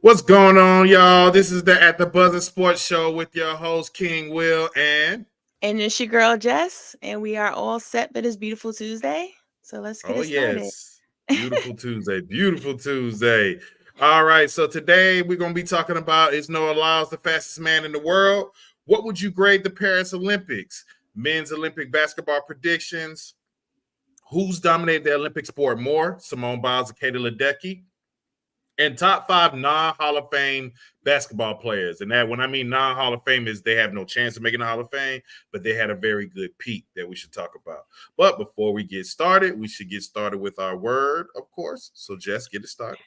What's going on, y'all? This is the At the Buzzer Sports Show with your host, King Will, And it's your girl Jess, and we are all set for this beautiful Tuesday. So let's get oh, it started. yes, beautiful Tuesday, beautiful Tuesday. All right, so today we're going to be talking about is Noah Lyles the fastest man in the world? What would you grade the Paris Olympics? Men's Olympic basketball predictions. Who's dominated the Olympic sport more? Simone Biles and Katie LeDecky. And top 5 non-Hall of Fame basketball players. And that when I mean non-Hall of Fame is they have no chance of making the Hall of Fame, but they had a very good peak that we should talk about. But before we get started, we should get started with our word, of course. So Jess, get it started.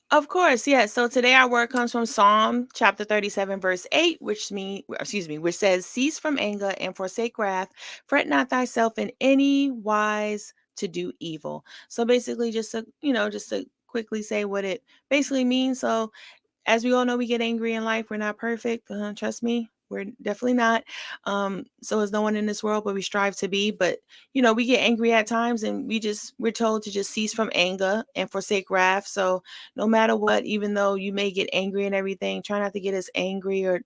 Of course, yeah. So today our word comes from Psalm chapter 37, verse 8, which says, cease from anger and forsake wrath, fret not thyself in any wise to do evil. So basically just to quickly say what it basically means. So as we all know, we get angry in life. We're not perfect. Trust me, we're definitely not. So is no one in this world, but we strive to be. But we get angry at times, and we're told to just cease from anger and forsake wrath. So no matter what, even though you may get angry and everything, try not to get as angry, or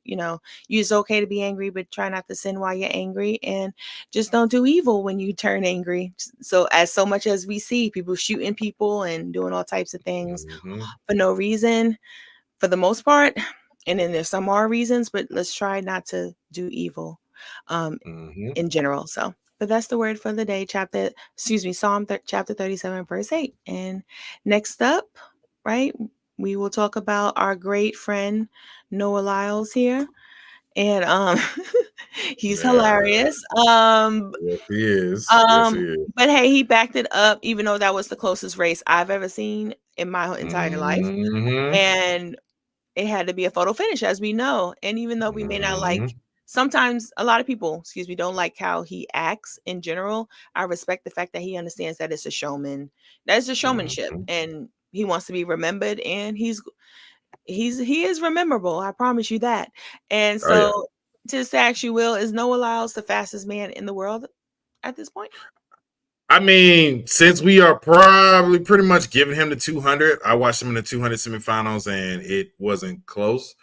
it's okay to be angry, but try not to sin while you're angry, and just don't do evil when you turn angry. So much as we see people shooting people and doing all types of things for no reason, for the most part, and then there's some more reasons, but let's try not to do evil in general. So, but that's the word for the day, Psalm chapter 37, verse 8. And next up, right, we will talk about our great friend Noah Lyles here. And he's hilarious. Yes, he is. Yes, he is. But hey, he backed it up, even though that was the closest race I've ever seen in my entire life. And it had to be a photo finish, as we know. And even though we may not sometimes a lot of people, don't like how he acts in general, I respect the fact that he understands that it's a showman. That's a showmanship, and he wants to be remembered, and he is rememberable. I promise you that. And so, to ask you, Will, is Noah Lyles the fastest man in the world at this point? I mean, since we are probably pretty much giving him the 200, I watched him in the 200 semifinals, and it wasn't close.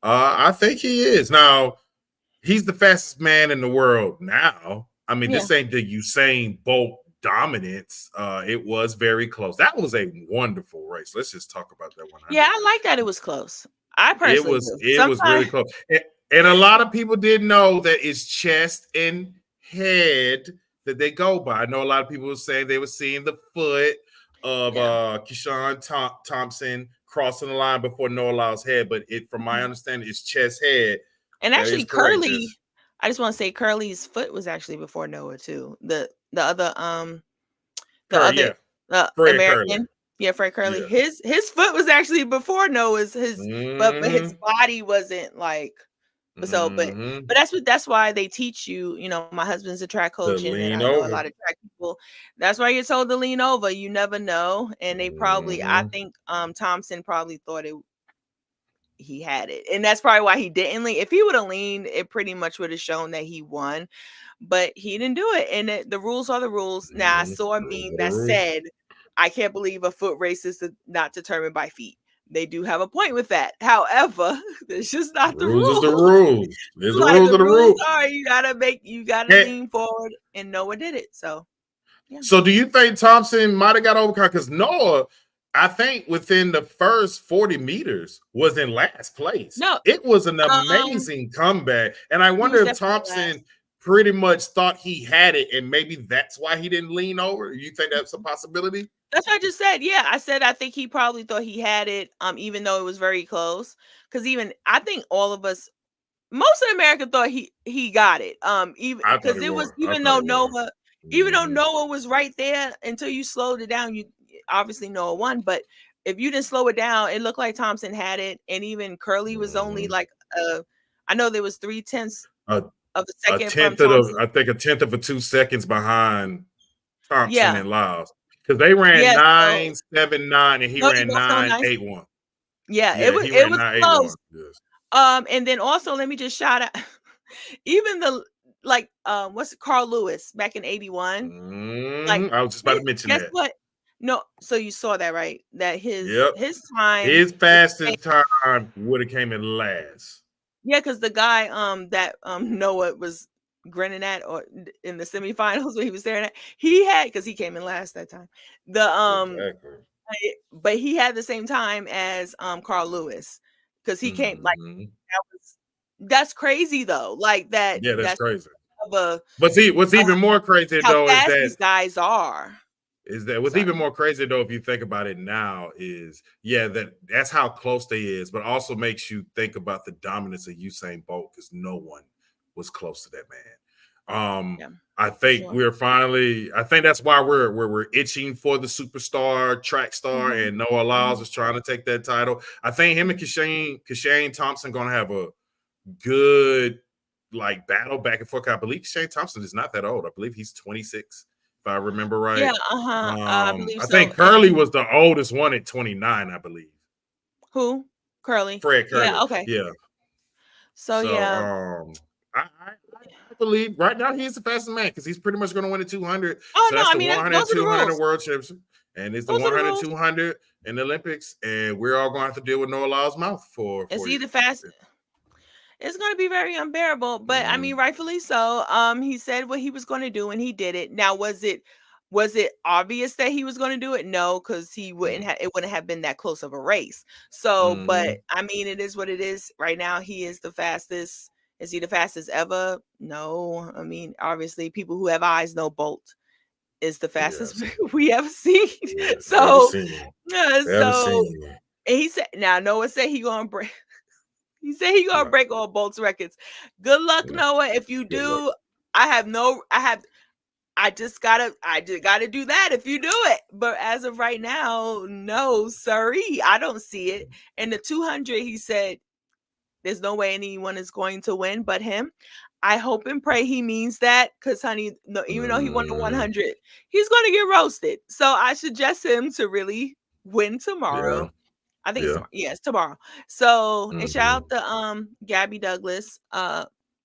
I think he is. Now, he's the fastest man in the world now. I mean, this ain't the Usain Bolt dominance. It was very close. That was a wonderful race. Let's just talk about that 100. Yeah, I like that it was close. I personally it was really close. And a lot of people didn't know that it's chest and head that they go by. I know a lot of people were saying they were seeing the foot of Keyshawn Thompson crossing the line before Noah Lyles' head, but from my understanding, it's chest, head. And actually, Curly, I just want to say Curly's foot was actually before Noah too. The other American, Fred Curly. Yeah. His foot was actually before Noah's. But his body wasn't like. But that's why they teach you. My husband's a track coach, and I know a lot of track people. That's why you're told to lean over. You never know, and they probably. I think Thompson probably thought he had it, and that's probably why he didn't lean. If he would have leaned, it pretty much would have shown that he won, but he didn't do it. And the rules are the rules. Now, I saw a meme that said, I can't believe a foot race is not determined by feet. They do have a point with that. However, it's just not the rules. The rules. There's the rules of the rules. You gotta lean forward, and Noah did it. So yeah. So do you think Thompson might have got overcome? Because Noah, I think within the first 40 meters was in last place. No, it was an amazing comeback. And I wonder if Thompson pretty much thought he had it, and maybe that's why he didn't lean over. You think that's a possibility? That's what I just said. Yeah, I said I think he probably thought he had it, even though it was very close. Because I think all of us, most of America thought he got it. Even because it was, even though Noah was right there until you slowed it down, you obviously Noah won. But if you didn't slow it down, it looked like Thompson had it, and even Curly was only like I know there was 0.3 of a second from Thompson. I think a tenth of 2 seconds behind Thompson and Lyles. Because they ran 9.79 and he ran 9.81. Yeah, it was close. Yes. And then also let me just shout out even what's Carl Lewis back in 81. I was just about to mention that. What? No, so you saw that, right? That Yep. his time His fastest time would have came in last. yeah, because the guy that Noah was grinning at or in the semifinals when he was staring at, he had because he came in last that time. The Exactly. but he had the same time as Carl Lewis because he came like Mhm. that's crazy though. Like Yeah, that's that's crazy. of a But see, what's even more crazy how though fast these guys are. is that what's Sorry. even more crazy though, if you think about it now, is that's how close they is, but also makes you think about the dominance of Usain Bolt because no one was close to that man. Yeah, I for think sure. we're finally. I think that's why we're itching for the superstar track star, Mhm. and Noah Lyles Mhm. is trying to take that title. I think him and Kashane Thompson gonna have a good like battle back and forth. I believe Shane Thompson is not that old. I believe he's 26, if I remember Yeah, right. I believe I so. think Curly was the oldest one at 29, I believe. Who? Curly. Fred Yeah, Curly. okay. Yeah. So So yeah. I believe right now he's the fastest man because he's pretty much going to win the 200. Oh So no, that's I the mean 100, those are the 200 in the rules. world championship. And it's the Those are the 100, rules. 200 in the Olympics. And we're all going to have to deal with Noah Lyles' mouth for It's 4 years. either fast. It's going to be very unbearable, but I mean, Mm-hmm. rightfully so. He said what he was going to do, and he did it. Now, was it obvious that he was going to do it? No, because he wouldn't have. It wouldn't have been that close of a race. So, Mm-hmm. but I mean, it is what it is. Right now, he is the fastest. Is he the fastest ever? No. I mean, obviously, people who have eyes know Bolt is the fastest Yes. we ever seen. Yeah, ever So, seen it. Ever so seen it. and he said, now Noah said he gonna break. He said he gonna Yeah. break all Bolt's records. Good luck, Yeah. Noah. If you Good luck. do, I just gotta do that if you do it. But as of right now, no, sorry, I don't see it. And the 200, he said, there's no way anyone is going to win but him. I hope and pray he means that because, honey, no, even though he won the 100, he's going to get roasted. So I suggest him to really win Yeah. tomorrow. I think it's Yeah. tomorrow. Yeah, it's tomorrow. So and shout Mm-hmm. out to Gabby Douglas.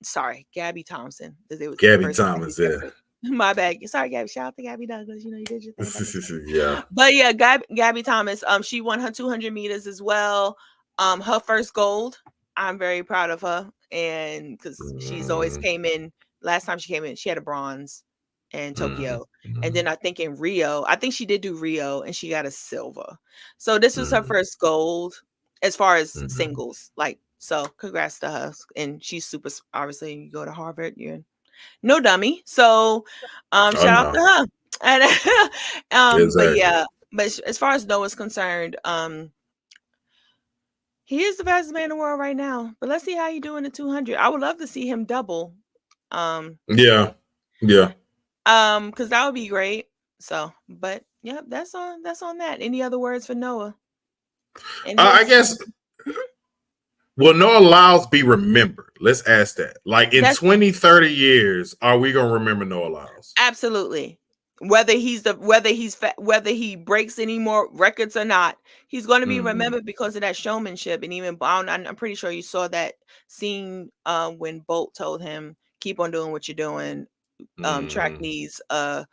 Sorry, Gabby Thompson. Because it was Gabby first name Thomas, yeah. my bad. Sorry, Gabby. Shout out to Gabby Douglas. You know, you did your thing about this. Yeah. But yeah, Gabby Thomas. She won her 200 meters as well. Her first gold. I'm very proud of her, and because she's always came in. Last time she came in, she had a bronze in Tokyo, and then I think in Rio, I think she did do Rio, and she got a silver. So this was her first gold as far as singles. Like, so congrats to her, and she's super. Obviously, you go to Harvard, you're no dummy. So, Oh shout out no. to her. And but Exactly. yeah, but as far as Noah's concerned, he is the fastest man in the world right now. But let's see how he do in the 200. I would love to see him double. Yeah. Yeah. Because that would be great. So, but yeah, that's on that. Any other words for Noah? And I his guess will Noah Lyles be remembered? Let's ask that. Like in that's 20, 30 years, are we gonna remember Noah Lyles? absolutely. Whether he breaks any more records or not, he's going to be remembered because of that showmanship. And even I'm pretty sure you saw that scene when Bolt told him, "Keep on doing what you're doing. Track needs a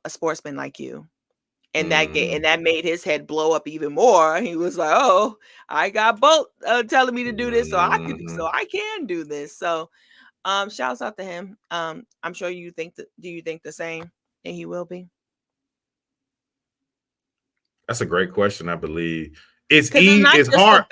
sportsman like you." And that made his head blow up even more. He was like, "Oh, I got Bolt telling me to do this, so I can do this." So shouts out to him. I'm sure you think that. Do you think the same? And he will be. That's a great question. I believe it's Because it's hard.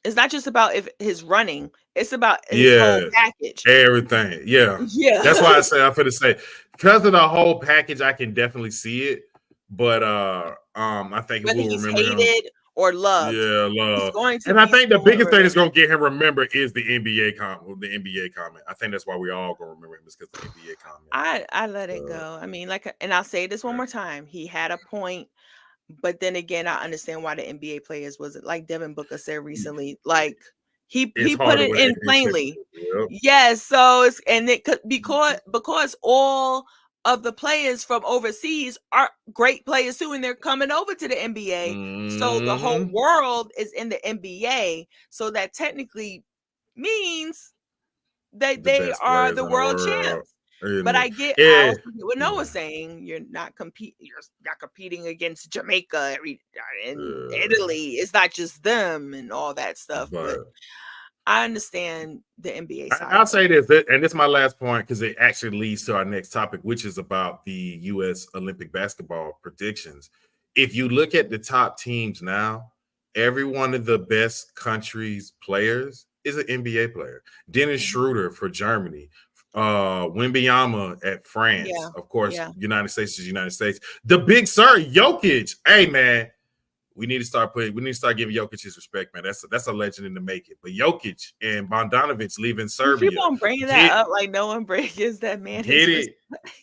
it's not just about if his running. It's about his whole Yeah, package. everything. Yeah, Yeah. that's why I say I'm gonna say because of the whole package, I can definitely see it. But I think Whether we'll he's remember him. hated or loved, Yeah, he's love. going to And I be think the still biggest thing remembered. that's gonna get him remembered is the NBA comment. The NBA comment. I think that's why we all gonna remember him is because the NBA comment. I let it go. I mean, and I'll say this one more time. He had a point, but then again, I understand why the NBA players wasn't like Devin Booker said recently. Like he It's put hard to it win in an NBA plainly. championship. Yep. Yes, so it's and it could because all of the players from overseas are great players too, and they're coming over to the NBA. So the whole world is in the NBA. So that technically means that The they best are players the in the world world. champs. But I Yeah. also get what Noah's saying. You're not competing against Jamaica and Italy. It's not just them and all that stuff. But But I understand the NBA side I'll of say it. this, and this is my last point because it actually leads to our next topic, which is about the U.S. Olympic basketball predictions. If you look at the top teams now, every one of the best countries' players is an NBA player. Dennis Mhm. Schroeder for Germany, Wembyama at France, Yeah. of course, Yeah. United States is United States. The big sir, Jokic. Hey, man, we need to start giving Jokic his respect, man. That's a legend in the making. But Jokic and Bogdanovic leaving You keep Serbia. on bringing that Get up like no one gives that man his get it. respect.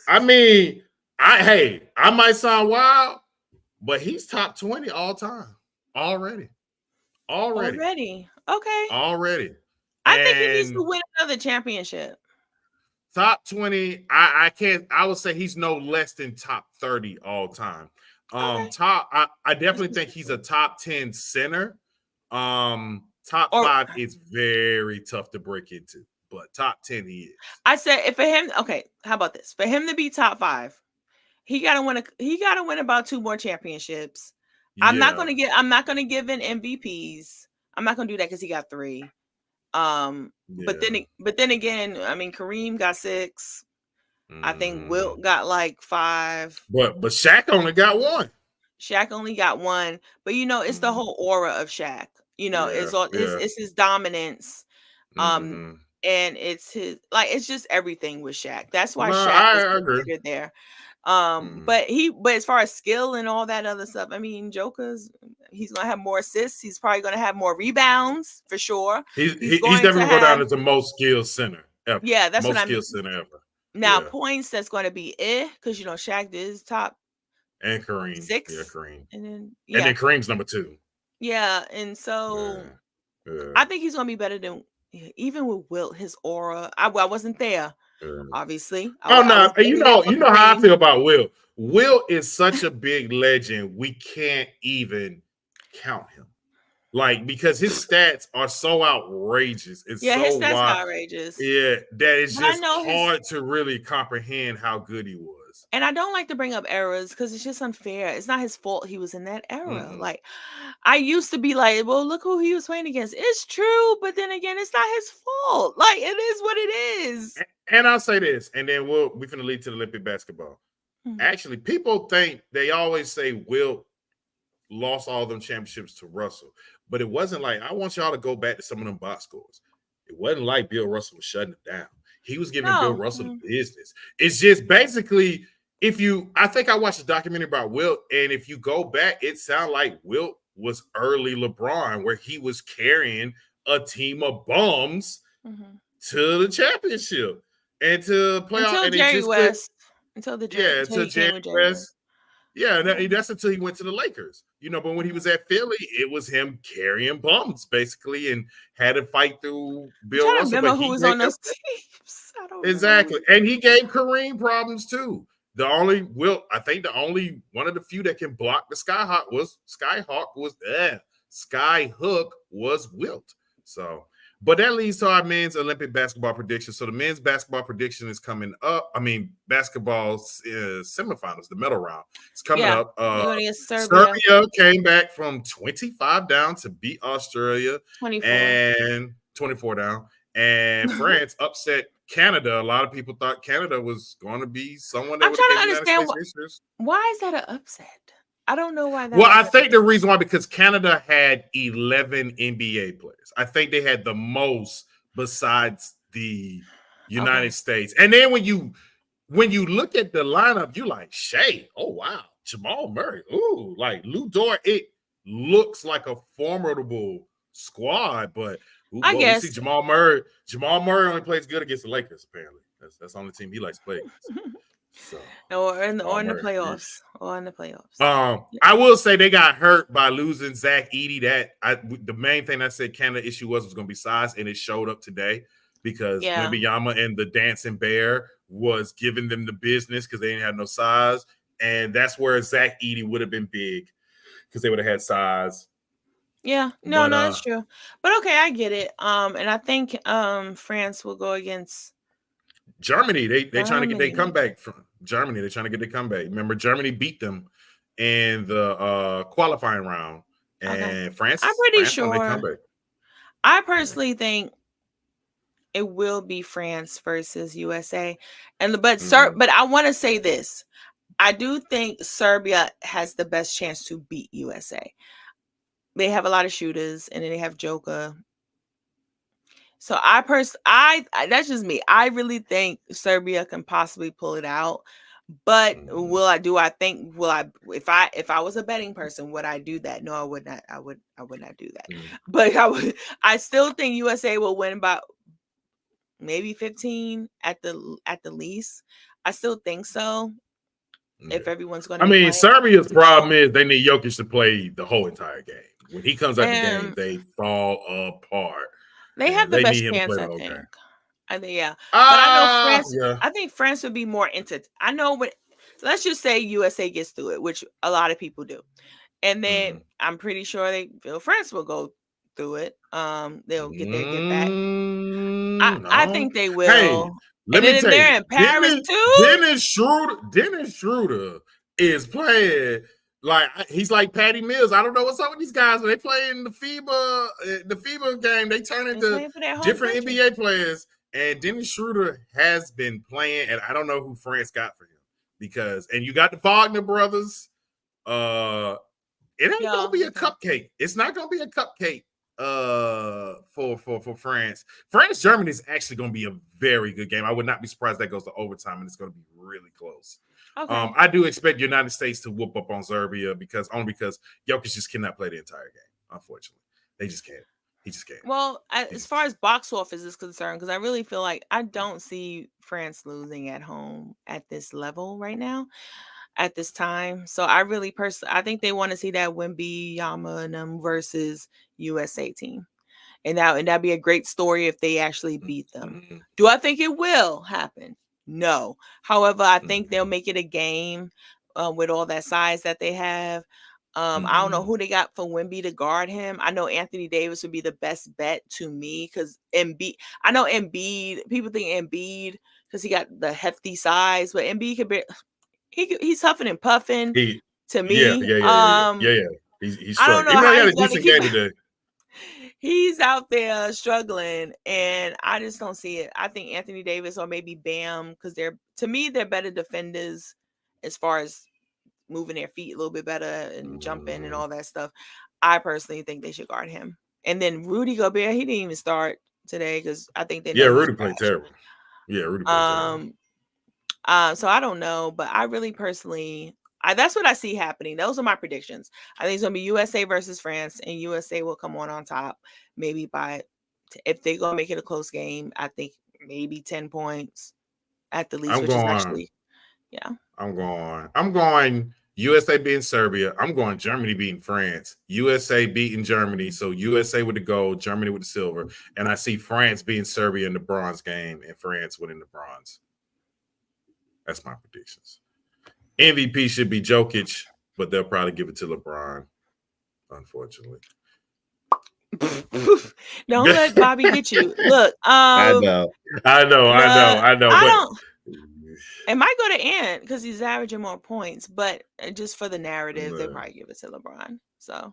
I mean, I might sound wild, but he's top 20 all time. Already. Already. Already. Okay. Already. I think he needs to And win another championship. top 20, I can't, I would say he's no less than top 30 all time. Okay. I definitely think he's a top 10 center. Top Or 5 is very tough to break into, but top 10 he is. I said if for him, okay, how about this? For him to be top 5, he gotta win about 2 more championships. I'm not Yeah. gonna give in MVPs. I'm not gonna do that because he got 3. But Yeah. then again, I mean Kareem got 6. I think Wilt Mhm. got like 5. But Shaq only got 1. Shaq only got 1. But it's the Mhm. whole aura of Shaq. Yeah. It's all Yeah. it's his dominance. Um, Mhm. and it's his it's just everything with Shaq. That's why No, Shaq is I agree. considered there. Mhm. But as far as skill and all that other stuff, I mean, he's gonna have more assists. He's probably gonna have more rebounds for sure. He's He's going to definitely gonna go down have, as the most skilled center ever. yeah, that's what Most I skilled mean. center ever. Now Yeah. points, that's going to be because Shaq is top And Kareem. Yeah, 6, Kareem. and then And then Kareem's number 2. and so Yeah. Yeah. I think he's gonna be better than even with Wilt. His aura. I wasn't there, Yeah. obviously. Oh I no, was mainly there for you know how I Kareem. feel about Will. Will is such a big legend, we can't even count him. Like, because his stats are so outrageous. It's Yeah, so his stats wild. are outrageous. Yeah, that it's But I just know hard to really comprehend how good he was. and I don't like to bring up eras because it's just unfair. It's not his fault he was in that era. Mm-mm. Like, I used to be like, well, look who he was playing against. It's true, but then again, it's not his fault. Like, it is what it is. And I'll say this, and then we're gonna lead to the Olympic basketball. Mhm. Actually, people think they always say Will lost all them championships to Russell, but it wasn't like, I want y'all to go back to some of them box scores. It wasn't like Bill Russell was shutting it down. He was giving Bill No. Russell the business. It's just basically, I think I watched a documentary about Wilt, and if you go back, it sounded like Wilt was early LeBron, where he was carrying a team of bums Mhm. to the championship and to playoff, Until and it Jerry just could, West. Until until he came Jerry with Jerry West. West. Yeah, Yeah. that's until he went to the Lakers. But when he was Mhm. at Philly, it was him carrying bums basically, and had to fight through I'm Bill trying to Russell. But remember who he was gave on them those teams. I don't remember. exactly, and he gave Kareem problems too. I think the only one of the few that can block the Skyhook was Wilt. So, but that leads to our men's Olympic basketball prediction. So the men's basketball prediction is coming up. I mean, basketball semifinals, the medal round. It's coming Yeah. up. They're going against Serbia. Serbia came back from 25 down to beat Australia 24. and 24 down. And France upset Canada. A lot of people thought Canada was going to be someone that I'm would have trying to given the United understand States issues. why is that an upset? I don't know why Well, that's I an think the upset. reason why, because Canada had 11 NBA players. I think they had the most besides the Okay. United States. And then when you look at the lineup, you like Shea. Oh wow, Jamal Murray. Ooh, like Lou Dort. It looks like a formidable squad, but ooh, I boy, we see guess. Jamal Murray. Jamal Murray only plays good against the Lakers. Apparently, that's the only team he likes to play against. So Or Jamal in the Murray. playoffs. Or in the playoffs. Yeah. I will say they got hurt by losing Zach Edey. The main thing I said Canada issue was going to be size, and it showed up today because Yeah. Wembanyama and the Dancing Bear was giving them the business because they didn't have no size, and that's where Zach Edey would have been big because they would have had size. Yeah. No, But that's true. But okay, I get it. And I think France will go against Germany, they trying to get their Germany. comeback from Germany. They're trying to get their comeback. Remember, Germany beat them in the qualifying round, Okay. and I'm France pretty won their sure. comeback. I Yeah. personally think it will be France versus USA. But Mm-hmm. I want to say this. I do think Serbia has the best chance to beat USA. They have a lot of shooters, and then they have Joker. So I that's just me. I really think Serbia can possibly pull it out. But Mm-hmm. if I was a betting person, would I do that? No, I would not. I would not do that. Mm-hmm. But I still think USA will win by maybe 15 at the least. I still think so. If Yeah. everyone's going to I be mean, playing Serbia's to go. problem is they need Jokic to play the whole entire game. When he comes out the game, And they fall apart, they have and the they best need him to chance, play the I whole think. game. I think, yeah. But Yeah. I think France would be more into, I know what, let's just say USA gets through it, which a lot of people do. And then Mm-hmm. I'm pretty sure France will go through it. They'll get back. I No. think they Hey, will. let And me then tell you, they're in Paris too. Dennis Schroeder is playing like he's like Patty Mills. I don't know what's up with these guys when they play in the FIBA game. They turn They're into playing for their home different country. NBA players. And Dennis Schroeder has been playing, and I don't know who France got for him and you got the Wagner brothers. Uh, it ain't gonna Yeah, be a okay. cupcake. It's not gonna be a cupcake for France. France Germany is actually gonna be a very good game. I would not be surprised that goes to overtime and it's gonna be really close. Okay. I do expect United States to whoop up on Serbia because Jokic just cannot play the entire game. Unfortunately, they just can't. He just can't. Well, He as far just, as box office is concerned, because I really feel like I don't see France losing at home at this level right now, at this time. So I really personally, I think they want to see that Wemby, Yama, and them versus USA team. And that'd be a great story if they actually beat them. mm-hmm. Do I think it will happen? No. However, I think they'll Mm-hmm. make it a game with all that size that they have. I don't know Mm-hmm. who they got for Wemby to guard him. I know Anthony Davis would be the best bet to me because Embiid. I know Embiid. People think Embiid because he got the hefty size, but Embiid could be. He's huffing and puffing He, to yeah, me. yeah, yeah, yeah, yeah, yeah, yeah. He's I don't struggling, know even though he how had a he's gonna decent keep. game today. He's out there struggling, and I just don't see it. I think Anthony Davis or maybe Bam, because they're better defenders as far as moving their feet a little bit better and jumping and Mm-hmm. all that stuff. I personally think they should guard him. And then Rudy Gobert, he didn't even start today because I think they Yeah, know he's Rudy played trash. terrible. Yeah, Rudy played terrible. So I don't know, but I really personally, that's what I see happening. Those are my predictions. I think it's gonna be USA versus France, and USA will come on top, maybe by if they're gonna make it a close game. I think maybe 10 points at the least, I'm which is going. actually yeah. I'm going. USA beating Serbia. I'm going Germany beating France. USA beating Germany. So USA with the gold, Germany with the silver, and I see France beating Serbia in the bronze game, and France winning the bronze. That's my predictions. MVP should be Jokic, but they'll probably give it to LeBron, unfortunately. Don't let Bobby get you. Look, I know. I But don't. It might go to Ant because he's averaging more points, but just for the narrative, they'll probably give it to LeBron. So,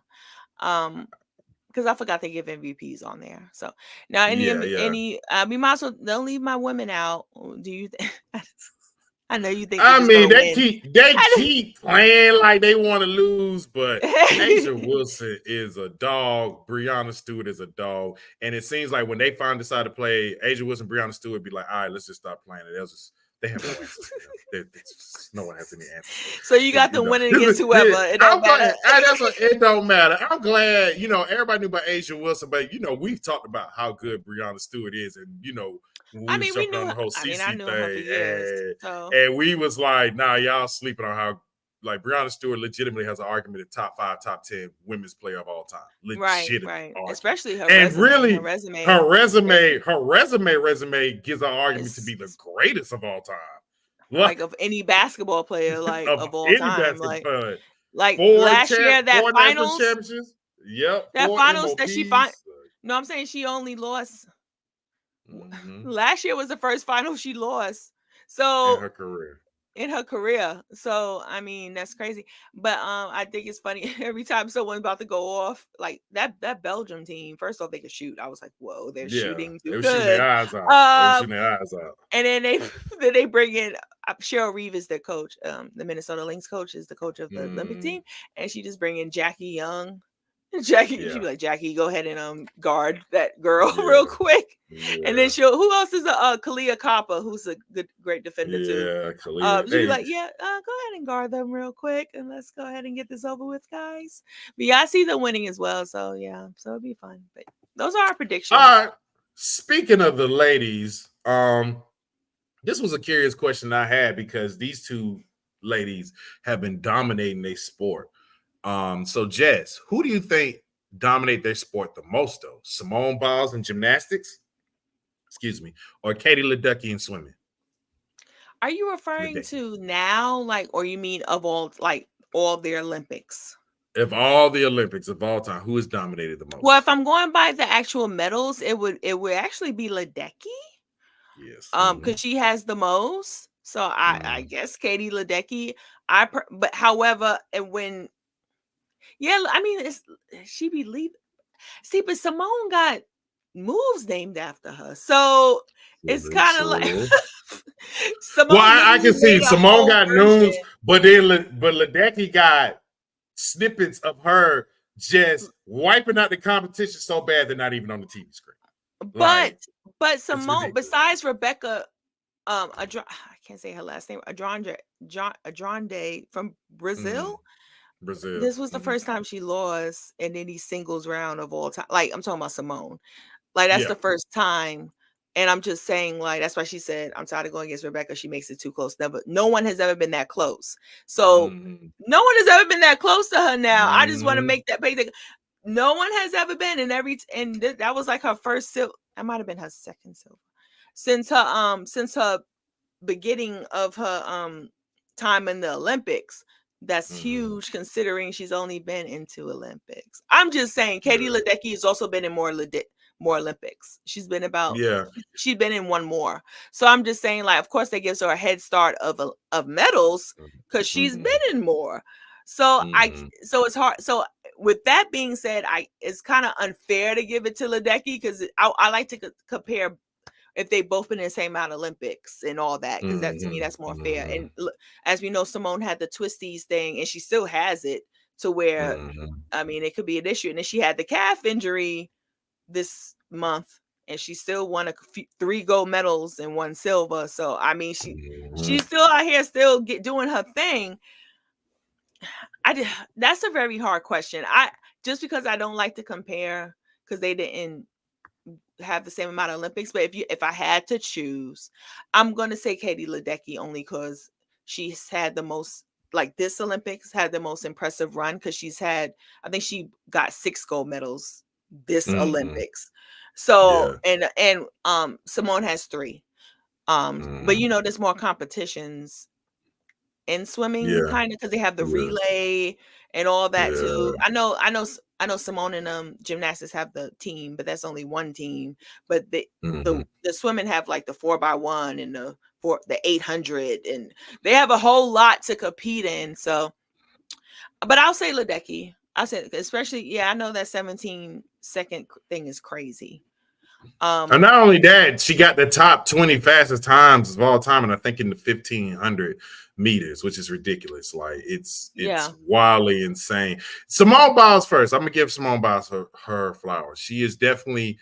because I forgot they give MVPs on there. So now yeah. we might as well don't leave my women out. Do you? I know you think they're I just mean, gonna they win. keep playing like they want to lose, but Asia Wilson is a dog. Breanna Stewart is a dog, and it seems like when they finally decide to play, Asia Wilson, Breanna Stewart be like, "All right, let's just stop playing it." They have no answers for them. No one has any answers. So you got them winning against whoever. It don't matter. It don't matter. I'm glad. Everybody knew about Asia Wilson, but we've talked about how good Breanna Stewart is, and when we I was mean, we jumping knew. on the whole I mean, I CC knew her for thing, years. So and we was like, nah, y'all sleeping on how like Breanna Stewart legitimately has an argument at top 5, top 10 women's player of all time. Legitimate right, argument. especially her And resume. really, Her resume gives her argument to be the greatest of all time. Like of any basketball player, like of of all any time, basketball. like last year that Four national finals, championships. Yep. that 4 finals that she MOPs. No, I'm saying she only lost. Last year was the first final she lost. In So her career. in her career. So I mean that's crazy. But I think it's funny every time someone's about to go off, like that Belgium team, first off they could shoot. I was like, whoa, they're Yeah, shooting they too were shooting their good. eyes out. They were Um shooting their eyes out. and then they then they bring in Cheryl Reeve is their coach. The Minnesota Lynx coach is the coach of the Olympic team, and she just bring in Jackie Young. Jackie, she'd be like, Jackie, go ahead and guard that girl real quick. And then who else is a Kalia Kappa, who's a great defender too. Kalia. She'd be like, go ahead and guard them real quick, and let's go ahead and get this over with, guys. But yeah, I see them winning as well, so yeah, so it'll be fun. But those are our predictions. All right. Speaking of the ladies, this was a curious question I had because these two ladies have been dominating their sport. So Jess, who do you think dominate their sport the most though? Simone Biles in gymnastics, or Katie LeDecky in swimming? Are you referring to now, like, or you mean of all the Olympics? Of all the Olympics of all time, who has dominated the most? Well, if I'm going by the actual medals, it would actually be LeDecky. Yes. Because she has the most. So I guess Katie LeDecky. But however, and when, I mean, she be leaving. See, but Simone got moves named after her, so it's kind of like Simone. Well, I can see Simone got news, but LeDecky got snippets of her just wiping out the competition so bad they're not even on the TV screen. But Simone, besides Rebecca, I can't say her last name, Adrande from Brazil. This was the first time she lost in any singles round of all time. Like, I'm talking about Simone. Like, that's the first time. And I'm just saying, like, that's why she said, I'm tired of going against Rebecca. She makes it too close. No one has ever been that close. So no one has ever been that close to her now. I just want to make that big. No one has ever been and that was like her first silver. That might have been her second silver. Since her beginning of her time in the Olympics. That's huge considering she's only been in 2 Olympics. I'm just saying Katie LeDecky has also been in more Olympics. She's been she's been in 1 more. So I'm just saying, like, of course that gives her a head start of medals because she's been in more. So so it's hard. So with that being said, it's kind of unfair to give it to LeDecky because I like to compare if they both been in the same amount of Olympics and all that, because that to me that's more fair. And as we know, Simone had the twisties thing, and she still has it to where I mean it could be an issue. And then she had the calf injury this month, and she still won 3 gold medals and 1 silver. So I mean she's still out here still doing her thing. That's a very hard question. Just because I don't like to compare because they didn't have the same amount of Olympics, but if I had to choose, I'm gonna say Katie LeDecky only because she's had the most, like, this Olympics had the most impressive run because I think she got 6 gold medals this Olympics. So and Simone has 3. But there's more competitions in swimming kind of because they have the relay and all that too. I know Simone and gymnastics have the team, but that's only 1 team. But the swimming have like the 4x1 and the 800, and they have a whole lot to compete in. So, but I'll say LeDecky. I said especially I know that 17-second thing is crazy. And not only that, she got the top 20 fastest times of all time, and I think in the 1500 meters, which is ridiculous. Like it's wildly insane. Simone Biles first. I'm gonna give Simone Biles her flowers. She is definitely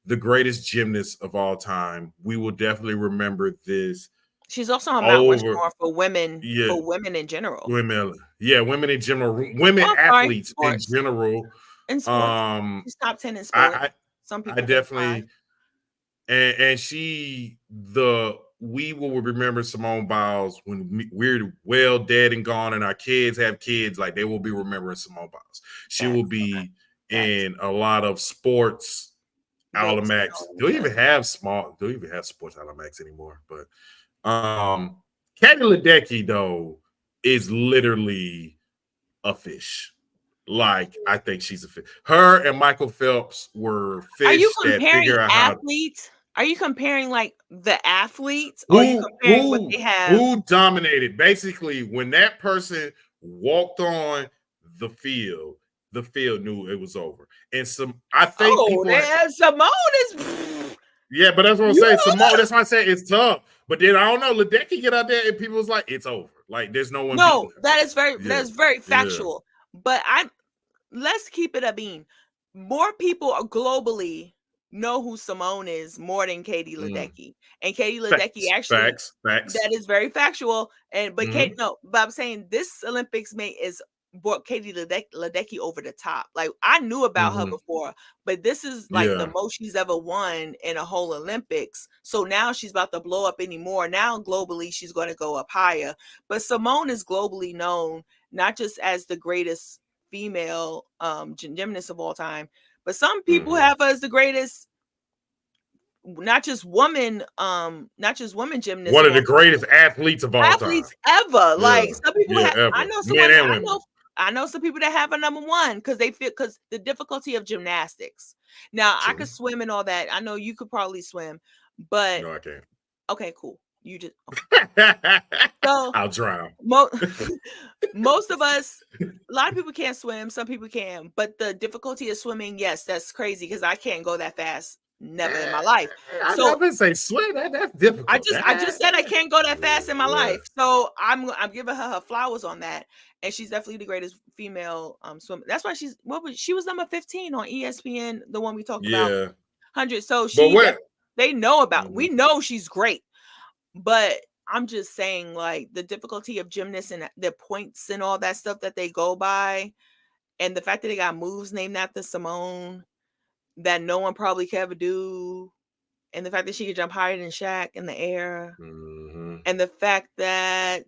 the greatest gymnast of all time. We will definitely remember this. She's also on Mount Rushmore for women. For women in general. Women in general. Women athletes in general. In sports. She's top 10 in sports. Some people definitely, and we will remember Simone Biles when we're well dead and gone, and our kids have kids. Like, they will be remembering Simone Biles. She will be in a lot of sports Alamacs. Don't even have sports Alamacs anymore. But Katie LeDecky though is literally a fish. Like, I think she's a fish. Her and Michael Phelps were fish. Are you comparing athletes? Are you comparing like the athletes, or are you comparing what they have? Who dominated? Basically, when that person walked on the field knew it was over. And I think people. Simone is. Yeah, but that's what I'm saying. Simone, that's why I say it's tough. But then I don't know. LeDecky get out there and people was like, it's over. Like there's no one. No, that is very factual. Yeah. But let's keep it a beam. More people globally know who Simone is more than Katie LeDecky. And Katie LeDecky facts. That is very factual. And but Kate, no, but I'm saying this Olympics is brought Katie LeDecky over the top. Like I knew about her before, but this is like the most she's ever won in a whole Olympics. So now she's about to blow up anymore. Now globally she's going to go up higher. But Simone is globally known not just as the greatest female gymnast of all time, but some people have her as the greatest, not just woman gymnasts, one of the greatest athletes of all time ever. Like some people have, I know some people that have a number one because the difficulty of gymnastics. Now I could swim and all that. I know you could probably swim, but no, I can't. Okay, cool. You just okay. So I'll drown. Most of us, a lot of people can't swim. Some people can, but the difficulty of swimming, yes, that's crazy because I can't go that fast. Never in my life. So I've been saying swim. That's difficult. I just said I can't go that fast in my life. So I'm giving her flowers on that, and she's definitely the greatest female swimmer. That's why she was number 15 on ESPN, the one we talked about 100. So they know about. We know she's great, but I'm just saying like the difficulty of gymnasts and their points and all that stuff that they go by, and the fact that they got moves named after Simone that no one probably could ever do, and the fact that she could jump higher than Shaq in the air, and the fact that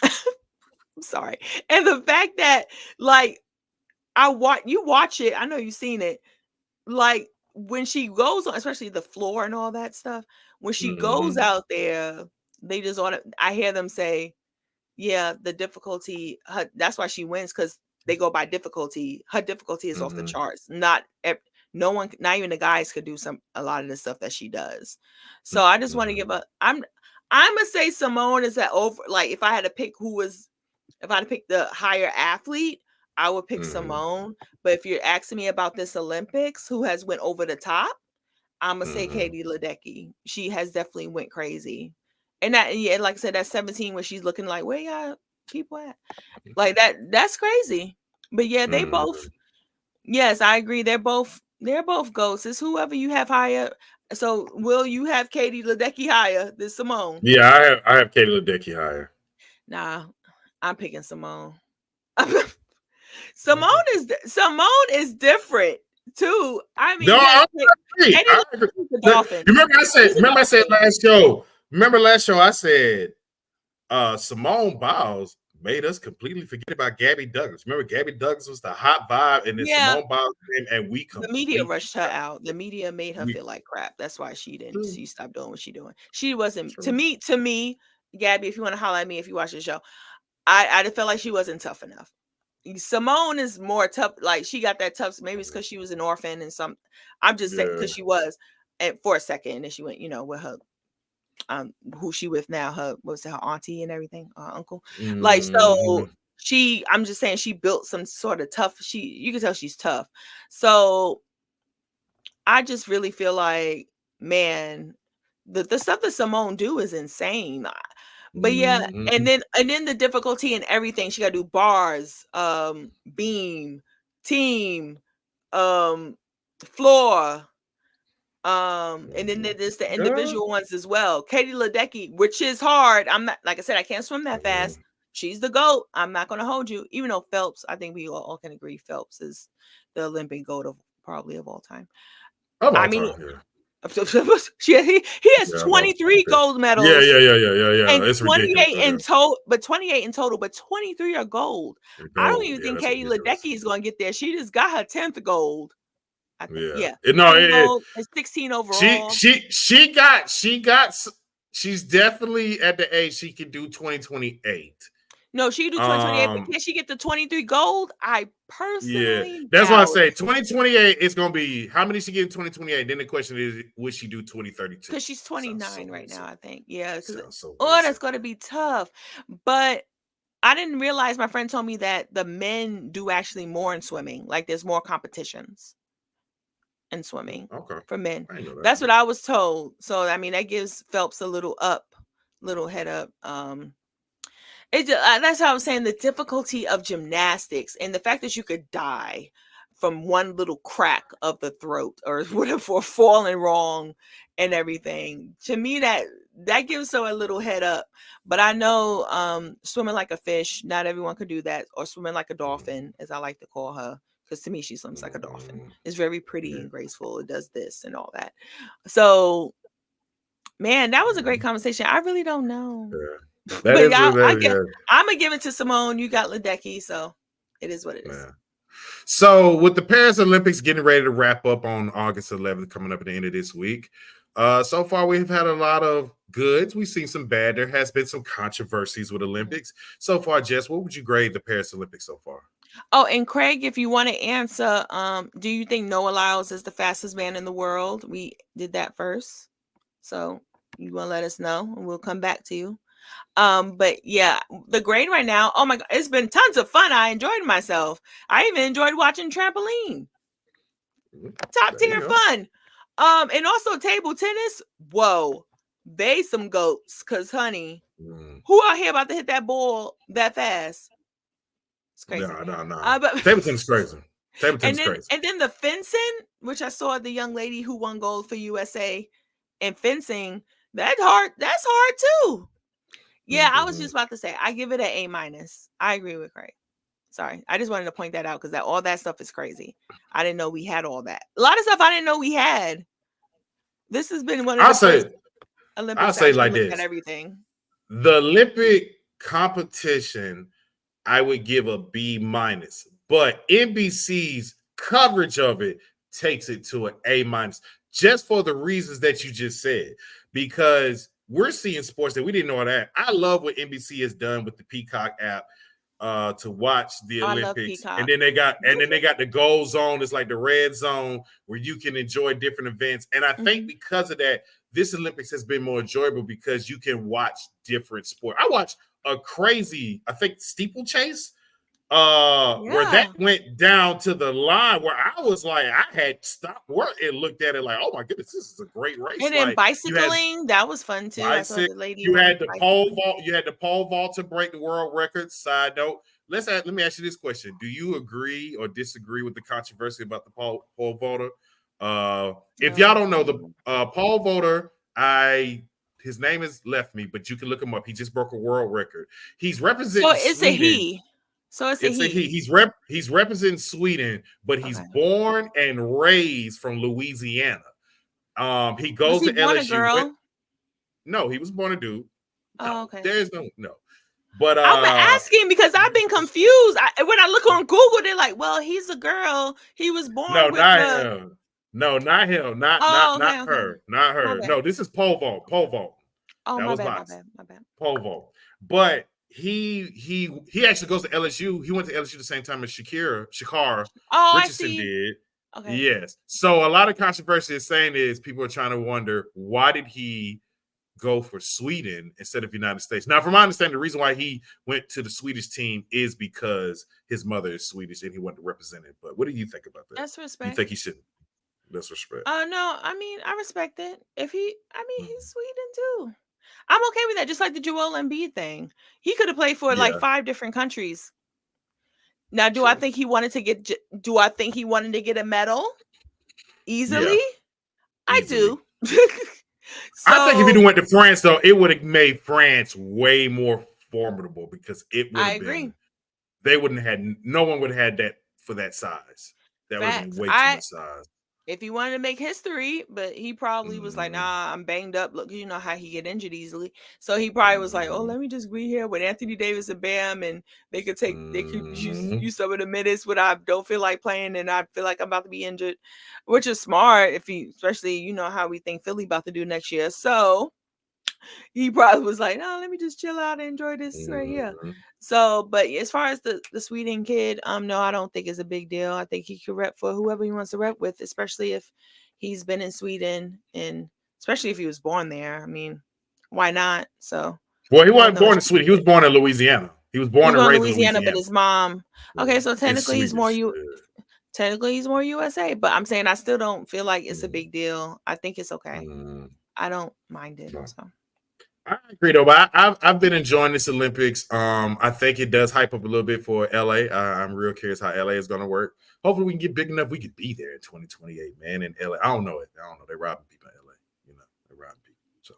I'm sorry, and the fact that like you watch it, I know you've seen it, like when she goes on, especially the floor and all that stuff, when she goes out there, they just I hear them say, yeah, the difficulty, that's why she wins, because they go by difficulty. Her difficulty is off the charts. No one, not even the guys, could do a lot of the stuff that she does. So I just want to give I'm gonna say Simone is over. Like if I had to pick the higher athlete, I would pick Simone. But if you're asking me about this Olympics, who has went over the top, I'm gonna say Katie LeDecky. She has definitely went crazy. And that, yeah, like I said, that 17 when she's looking like, where y'all people at? Like that's crazy. But yeah, they both. Yes, I agree. They're both ghosts. It's whoever you have higher. So will you have Katie LeDecky higher than Simone? Yeah, I have Katie LeDecky higher. Nah, I'm picking Simone. Simone is different too. I mean, no, I agree. Remember I said last show. Remember last show I said Simone Biles made us completely forget about Gabby Douglas. Remember, Gabby Douglas was the hot vibe, and then Simone Biles came, and the media rushed her out. The media made her feel like crap. That's why she stopped doing what she's doing. She wasn't to me, Gabby. If you want to holler at me, if you watch the show, I felt like she wasn't tough enough. Simone is more tough. Like she got that tough. Maybe it's because she was an orphan and some. I'm just saying because she was, and for a second, and then she went, with her. Who she with now? Her auntie and everything, uncle. Like so, I'm just saying she built some sort of tough. You can tell she's tough. So I just really feel like, man, the stuff that Simone do is insane. But yeah, and then the difficulty in everything. She got to do bars, beam, team, floor. And then there's the individual ones as well. Katie LeDecky, which is hard. I'm not, like I said, I can't swim that fast. She's the GOAT. I'm not going to hold you. Even though Phelps, I think we all can agree Phelps is the Olympic GOAT of all time. He has 23 gold medals. Yeah. And it's 28 in total, but 23 are gold. I don't even think Katie LeDecky is going to get there. She just got her 10th gold. I think, it's 16 overall. She's definitely at the age she can do 2028. No, she can do 2028, but can she get the 23 gold? I personally that's why I doubt. say 2028 is gonna be how many she get in 2028. Then the question is, would she do 2032? Because she's 29 right now, I think. Yeah, because that's going to be tough. But I didn't realize, my friend told me that the men do actually more in swimming. Like there's more competitions in swimming for men. That's what I was told. So I mean, that gives Phelps a little head up. That's how I'm saying, the difficulty of gymnastics and the fact that you could die from one little crack of the throat or whatever, falling wrong and everything. To me, that gives her a little head up. But I know swimming like a fish, not everyone could do that, or swimming like a dolphin, as I like to call her, because to me she swims like a dolphin. It's very pretty and graceful. It does this and all that. So, man, that was a great conversation. I really don't know. But I'm gonna give it to Simone. You got LeDecky, so it is what it is. So with the Paris Olympics getting ready to wrap up on August 11th, coming up at the end of this week, so far we've had a lot of goods. We've seen some bad. There has been some controversies with Olympics so far. Jess, what would you grade the Paris Olympics so far? Oh, and Craig, if you want to answer, do you think Noah Lyles is the fastest man in the world? We did that first, so you want to let us know, and we'll come back to you. But yeah, the grade right now, oh my god, it's been tons of fun. I enjoyed myself. I even enjoyed watching trampoline. Top tier fun. And also table tennis. Whoa, they some goats, cause honey, who out here about to hit that ball that fast? It's crazy. No. But table tennis crazy. Table tennis crazy. And then the fencing, which I saw the young lady who won gold for USA in fencing. That's hard too. Yeah, I was just about to say, I give it an A-. I agree with Craig. Sorry, I just wanted to point that out because all that stuff is crazy. I didn't know we had all that. A lot of stuff I didn't know we had. This has been one of the first Olympics. I'll say like this: at everything. The Olympic competition, I would give a B-, but NBC's coverage of it takes it to an A-, just for the reasons that you just said, because we're seeing sports that we didn't know that. I love what NBC has done with the Peacock app to watch the Olympics. And then they got the gold zone. It's like the red zone where you can enjoy different events. And I think because of that, this Olympics has been more enjoyable because you can watch different sports. I watched a crazy, I think, steeplechase. Where that went down to the line where I was like, I had stopped work and looked at it like, oh my goodness, this is a great race. And then bicycling, that was fun too. I saw the lady. You had the pole vault. You had the pole vault to break the world record. Side note, let me ask you this question: do you agree or disagree with the controversy about the pole vaulter? If y'all don't know, the pole vaulter, his name has left me, but you can look him up. He just broke a world record. He's representing. So it's Sweden. A he. So it's a he. He's representing Sweden, but he's born and raised from Louisiana. He goes to LSU. No, he was born a dude. Oh, okay. There's no. But I'm asking because I've been confused. When I look on Google, they're like, "Well, he's a girl. He was born." No, not him. No, not him. Not her. Not her. No, this is pole vault. Pole vault. Oh, that my was bad. Pole vault. But he actually goes to LSU. He went to LSU the same time as Shakar Richardson did. Okay. Yes. So a lot of controversy is saying is people are trying to wonder, why did he go for Sweden instead of United States? Now, from my understanding, the reason why he went to the Swedish team is because his mother is Swedish and he wanted to represent it. But what do you think about that? That's respect. You think he shouldn't? That's respect. No, I mean, I respect it. He's Sweden too. I'm okay with that. Just like the Joel Embiid thing. He could have played for like 5 different countries. Now, do I think he wanted to get a medal easily? I do. I think if he went to France, though, it would have made France way more formidable because it would have been. They wouldn't have had. No one would have had that for that size. That would have been way too much size. If he wanted to make history, but he probably was like, nah, I'm banged up. Look, you know how he get injured easily. So he probably was like, oh, let me just be here with Anthony Davis and Bam, and they could use some of the minutes when I don't feel like playing and I feel like I'm about to be injured, which is smart especially, you know, how we think Philly about to do next year. So he probably was like, no, let me just chill out and enjoy this right here. So, but as far as the Sweden kid, no, I don't think it's a big deal. I think he could rep for whoever he wants to rep with, especially if he's been in Sweden and especially if he was born there. I mean, why not? So, well, he wasn't born in Sweden. He was born in Louisiana. He was born and raised in Louisiana, but his mom. Okay, so technically he's more USA. But I'm saying I still don't feel like it's a big deal. I think it's okay. I don't mind it. So. I agree though, but I've been enjoying this Olympics. I think it does hype up a little bit for LA. I'm real curious how LA is going to work. Hopefully, we can get big enough. We could be there in 2028, man. In LA, I don't know it. I don't know. They're robbing people in LA. You know, they're robbing people. So,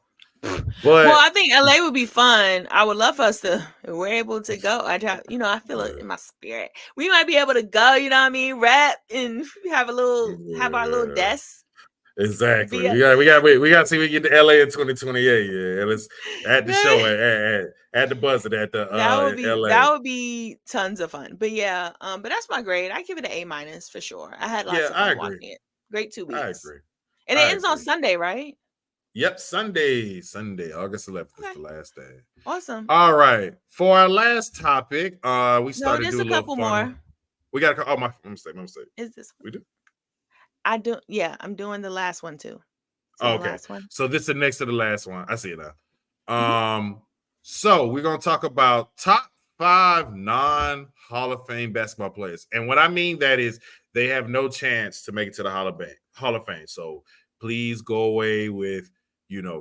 but well, I think LA would be fun. I would love for us to. We're able to go. I feel it in my spirit. We might be able to go. You know what I mean? Rap and have our little desk. Exactly. We got to see if we get to LA in 2028. Yeah, let's at the show at the buzzer at the LA. That would be tons of fun. But yeah, but that's my grade. I give it an A- for sure. I had lots of fun watching it. Great 2 weeks. I agree. And it ends on Sunday, right? Yep, Sunday, August 11th is the last day. Awesome. All right, for our last topic, we started doing a couple more. We got a my mistake. Is this one? We do? I do. Yeah, I'm doing the last one too. So okay. Last one. So this is next to the last one. I see it now. So we're gonna talk about top 5 non-Hall of Fame basketball players, and what I mean that is they have no chance to make it to the Hall of Fame. So please go away with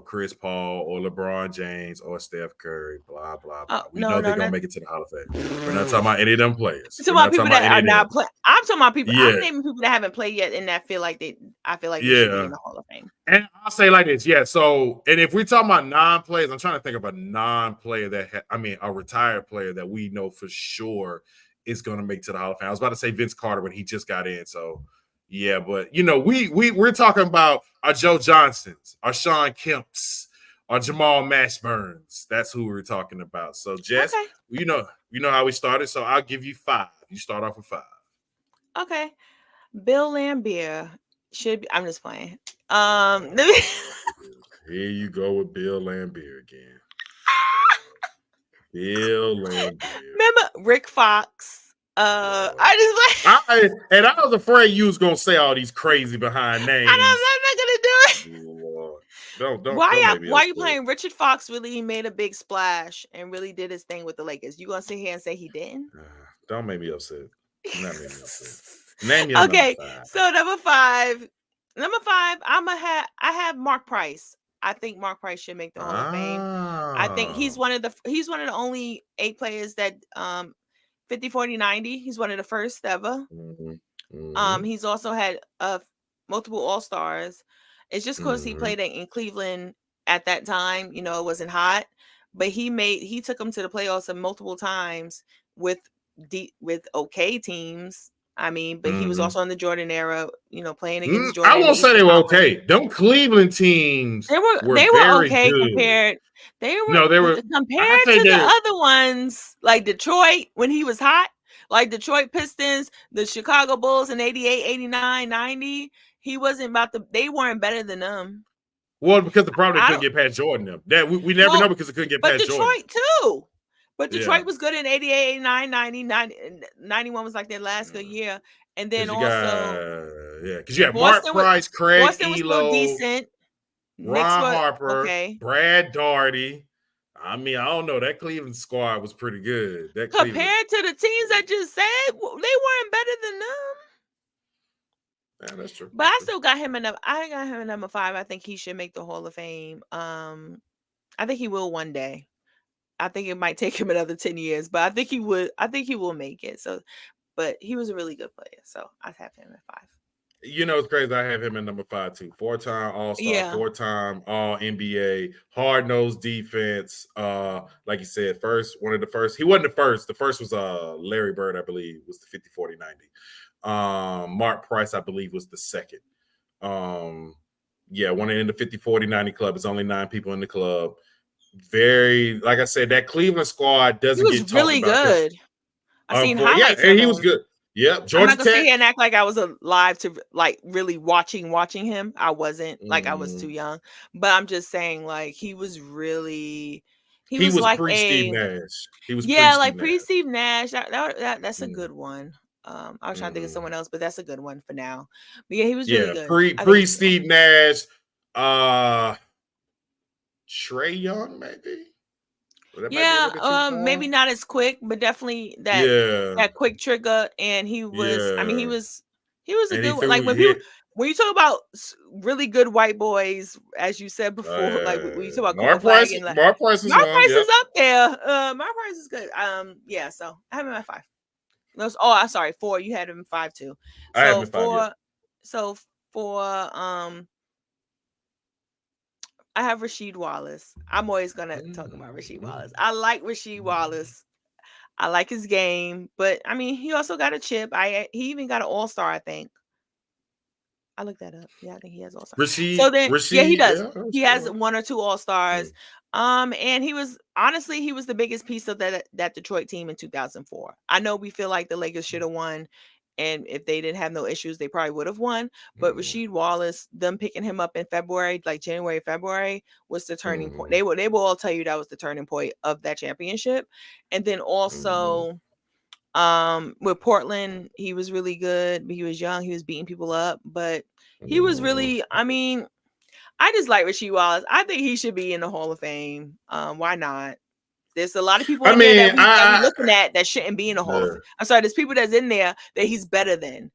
Chris Paul or LeBron James or Steph Curry, blah, blah, blah. We know they're going to make it to the Hall of Fame. We're not talking about any of them players. We're talking about people that are not playing. I'm talking about people. I'm naming people that haven't played yet and that feel like they should be in the Hall of Fame. And I'll say like this. Yeah. So, and if we're talking about non-players, I'm trying to think of a non-player a retired player that we know for sure is going to make it to the Hall of Fame. I was about to say Vince Carter, but he just got in. So, yeah, but we're talking about our Joe Johnsons, our Sean Kemps, our Jamal Mashburns. That's who we're talking about. So, Jess, you know how we started. So I'll give you 5. You start off with 5. Okay. Bill Laimbeer should be. I'm just playing. Here you go with Bill Laimbeer again. Bill Laimbeer. Remember Rick Fox? I was afraid you was gonna say all these crazy behind names. I'm not gonna do it. Don't. Why are you playing? Richard Fox really made a big splash and really did his thing with the Lakers. You gonna sit here and say he didn't? Don't make me upset. Not make me upset. Name your okay, so number 5. I have Mark Price. I think Mark Price should make the Hall of Fame. I think he's one of the only 8 players that 50, 40, 90. He's one of the first ever. He's also had multiple All-Stars. It's just because he played in Cleveland at that time. It wasn't hot, but he took them to the playoffs multiple times with okay teams. I mean, but he was also in the Jordan era, playing against Jordan. I won't say they were okay. Them Cleveland teams they were okay good. Compared. They were compared to the other ones, like Detroit when he was hot, like Detroit Pistons, the Chicago Bulls in 88, 89, 90. He wasn't they weren't better than them. Well, because the problem they couldn't get past Jordan. Them. That we never know because they couldn't get past Detroit Jordan. Too. But Detroit was good in 88, 89, 90, 91 was like their last good year. And then because you have Mark Price, Craig Boston was still decent. Ron Harper, Brad Daugherty. I mean, I don't know. That Cleveland squad was pretty good. Compared to the teams I just said, they weren't better than them. Yeah, that's true. But I still got him I got him at number 5. I think he should make the Hall of Fame. I think he will one day. I think it might take him another 10 years, but I think he would. I think he will make it. So, but he was a really good player. So I have him at 5. It's crazy. I have him at number 5 too. 4-time All-Star, 4-time All-NBA, hard-nosed defense. Like you said, one of the first. He wasn't the first. The first was Larry Bird, I believe, was the 50, 40, 90. Mark Price, I believe, was the second. One in the 50, 40, 90 club. It's only 9 people in the club. Very, like I said, that Cleveland squad doesn't get talked about. He was really good. I seen highlights. Yeah, and he was good. Yep. I'm Georgia not gonna sit Tech. here and act like I was alive to like really watching him. I wasn't, like I was too Mm. young. But I'm just saying, like he He was was like pre Steve a Nash. He was pre yeah, Steve like Nash. pre Steve Nash. That's a Mm. good one. I was trying to think of Mm-hmm. someone else, but that's a good one for now. But yeah, he was really Yeah, good. I think pre he should go. Steve Nash. Uh, Trey Young, maybe. Well, that might be a Yeah, little bit too maybe far. not as quick, but definitely Yeah, that quick trigger. And he was, I mean, yeah, he was a and he good one. threw Like hit. when you talk about really good white boys, as you said before, like when you talk about Cooper Mark Flag Price. and like Mark Price is Mark one. Price Yep, is up there. Mark Price is good. Yeah, so I have him at 5. Those, oh, I'm sorry, 4. You had him 5 too. I have him So at 5. Yeah. so for I have Rasheed Wallace. I'm always gonna talk about Rasheed Wallace. I like Rasheed Wallace. I like his game, but I mean, he also got a chip. He even got an All-Star, I think. I looked that up. Yeah, I think he has All-Star. So then, yeah, he Rasheed, does. yeah, He has sure. 1 or 2 Yeah. All-Stars. And he was the biggest piece of that Detroit team in 2004. I know we feel like the Lakers should have won, and if they didn't have no issues, they probably would have won. But Mhm. Rasheed Wallace, them picking him up in February, like January, February, was the turning point. Mhm. They will all tell you that was the turning point of that championship. And then Mhm. also with Portland, he was really good, but he was young, he was beating people up, but he was Mhm. really, I mean, I just like Rasheed Wallace. I think he should be in the Hall of Fame. Why not? There's a lot of people I in there mean, that we looking at that shouldn't be in the Hall of yeah, Fame. I'm sorry, there's people that's in there that he's better than,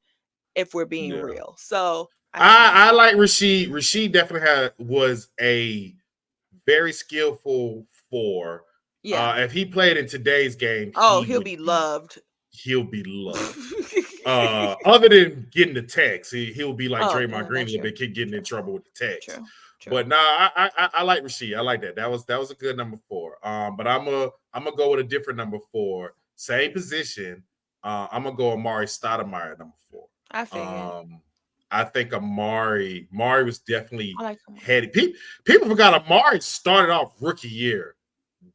if we're being yeah. real. So I have him. I like Rasheed. Rasheed definitely was a very skillful 4. Yeah. If he played in today's game, Oh, he'll be loved. he'll be loved. Other than getting the text, he'll be like Oh, Draymond yeah, Green a that's little true. bit, keep getting in True. trouble with the text. True. True. But nah, I like Rasheed. I like that. That was a good number 4. But I'm gonna go with a different number 4. Same position. I'm gonna go Amari Stoudemire number 4. I figured. I think Amari was definitely I like him. heady. People forgot Amari started off rookie year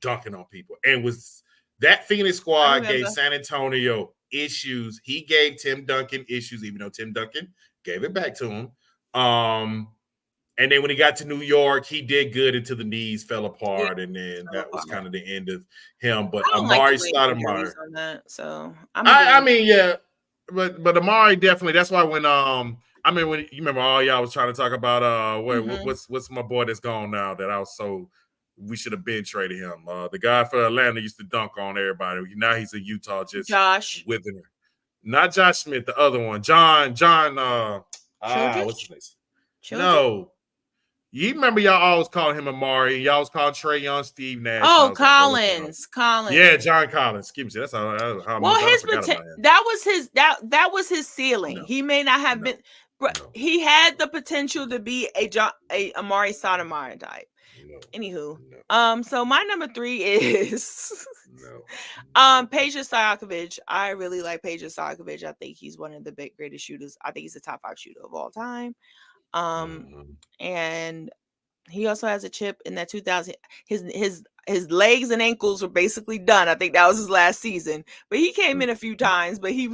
dunking on people and was that Phoenix I squad gave remember. San Antonio issues. He gave Tim Duncan issues, even though Tim Duncan gave it back to him. And then when he got to New York, he did good until the knees fell Yeah, apart, and then fell that was apart. kind of the end of him. But I don't like the Amari leg injuries Stoudemire, on that, so I'm gonna give I him. mean, yeah, but Amari definitely. That's why when I mean when you remember all y'all was trying to talk about Mhm. what's my boy that's gone now that I was so we should have been traded him. The guy for Atlanta used to dunk on everybody. Now he's in Utah just Josh withering. Not Josh Smith, the other one, John. What's his Childress? name? Children? No, you remember y'all always calling him Amari. Y'all was calling Trey Young, Steve Nash, and I Oh, was like, bro, what's going on? Collins. Yeah, Collins. John Collins. Excuse me. That's how Well, much I forgot about him. that was his ceiling. No, He may not have no, been, but no, he had the potential to be a Amari Stoudemire type. no, Anywho, no, so my number 3 is no. Peja Stojakovic. I really like Peja Stojakovic. I think he's one of the greatest shooters. I think he's a top 5 shooter of all time. Mhm. And he also has a chip in that 2000. His legs and ankles were basically done. I think that was his last season. But he came in a few times, but he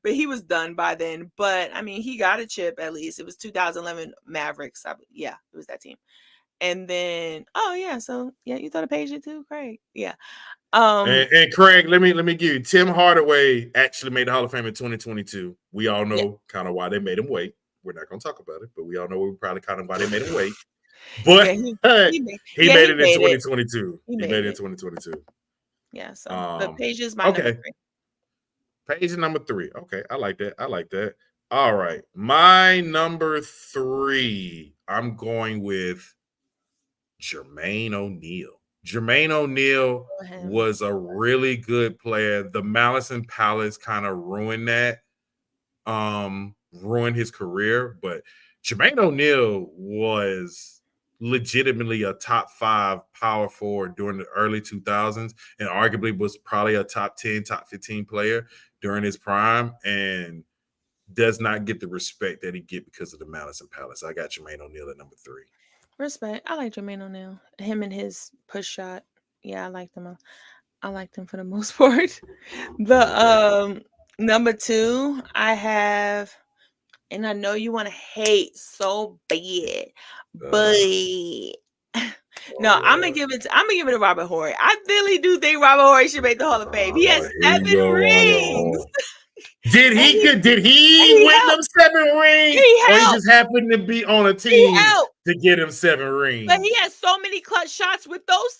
but he was done by then. But I mean, he got a chip at least. It was 2011 Mavericks. Yeah, it was that team. And then oh yeah, so yeah, you thought of Peja too, Craig. Yeah. And Craig, let me give you Tim Hardaway actually made the Hall of Fame in 2022. We all Yeah. know kind of why they made him wait. We're not going to talk about it, but we all know probably kind of why they made him wait. Yeah, But he made he made he it in made it. 2022. He He made made it in it. 2022. Yeah, so but Peja's my number Okay. 3. Page number 3. Okay, I like that. I like that. All right. My number 3, I'm going with Jermaine O'Neal. Jermaine O'Neal Go ahead. was a really good player. The Malice and Palace kind of ruined that, ruined his career. But Jermaine O'Neal was legitimately a top 5 power forward during the early 2000s and arguably was probably a top 10, top 15 player during his prime and does not get the respect that he get because of the Malice and Palace. I got Jermaine O'Neal at number 3. Respect. I like Jermaine O'Neal. Him and his push shot. Yeah, I liked him. I liked him for the most part. The Okay. Number 2, I have, and I know you want to hate so bad, but no, I'm gonna give it to Robert Horry. I really do think Robert Horry should make the Hall of Fame. He has 7 rings. Did he win them 7 rings, or he just happened to be on a team to get him 7 rings? But he has so many clutch shots with those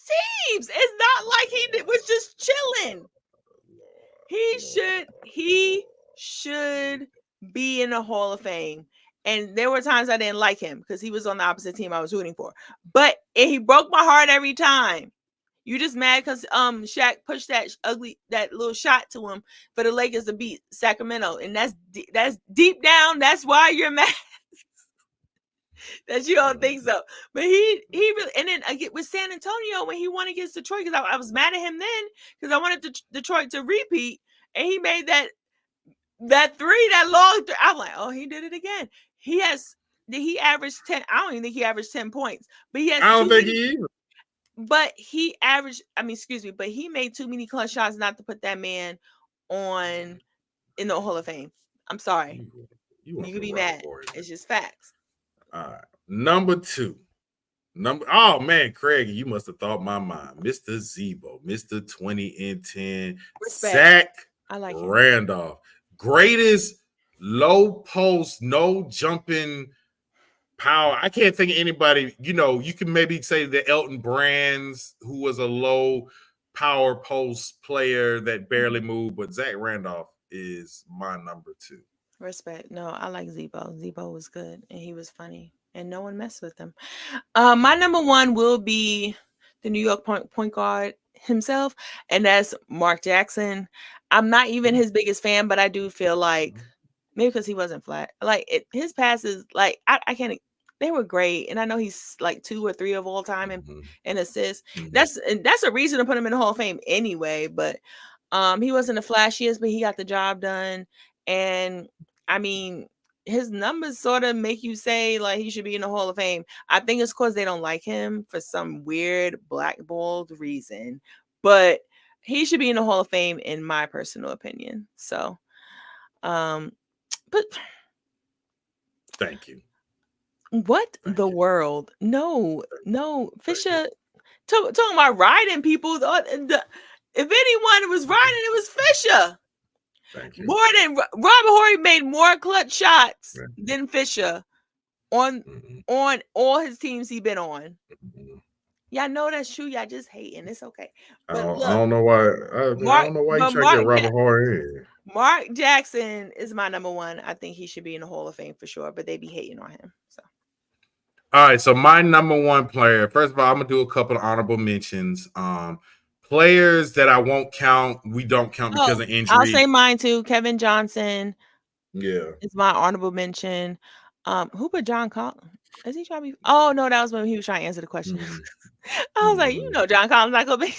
teams. It's not like he was just chilling. He should be in the Hall of Fame. And there were times I didn't like him because he was on the opposite team I was rooting for. But he broke my heart every time. You just mad because Shaq pushed that little shot to him for the Lakers to beat Sacramento, and that's deep down. That's why you're mad that you don't think so. But he really, and then again with San Antonio when he won against Detroit, because I was mad at him then because I wanted Detroit to repeat, and he made that three, that long three. I'm like, oh, he did it again. He averaged 10. I don't even think he averaged 10 points, but he has. I don't think he either. But he averaged, but he made too many clutch shots not to put that man in the Hall of Fame. I'm sorry. You can be mad. It's just facts. All right. Number 2. Oh man, Craig, you must have thought my mind. Mr. Zebo, Mr. 20 and 10. Respect. Zach I like Randolph. Greatest low post, no jumping power. I can't think of anybody. You can maybe say the Elton Brands, who was a low power post player that barely moved, but Zach Randolph is my number 2. Respect. No, I like Zebo. Zebo was good and he was funny and no one messed with him. My number 1 will be the New York point guard himself, and that's Mark Jackson. I'm not even his biggest fan, but I do feel like maybe because he wasn't flat. Like his passes, like I can't. They were great, and I know he's like 2 or 3 of all time in assists. That's a reason to put him in the Hall of Fame anyway. But he wasn't the flashiest, but he got the job done. And I mean, his numbers sort of make you say like he should be in the Hall of Fame. I think it's because they don't like him for some weird blackballed reason, but he should be in the Hall of Fame in my personal opinion. So, but thank you. What the world? No, Fisher. Talking about riding people. If anyone was riding, it was Fisher. More than Robert Horry made more clutch shots than Fisher on all his teams he been on. Y'all know that's true. Y'all just hating. It's okay. But I don't know why. I don't know why you try to get Robert Horry in. Mark Jackson is my number 1. I think he should be in the Hall of Fame for sure. But they be hating on him. So. All right. So my number 1 player. First of all, I'm gonna do a couple of honorable mentions. Players that I won't count. We don't count because of injury. I'll say mine too. Kevin Johnson. Yeah, is my honorable mention. Who put John Collins? Is he trying to be? Oh no, that was when he was trying to answer the question. I was like, John Collins not gonna be.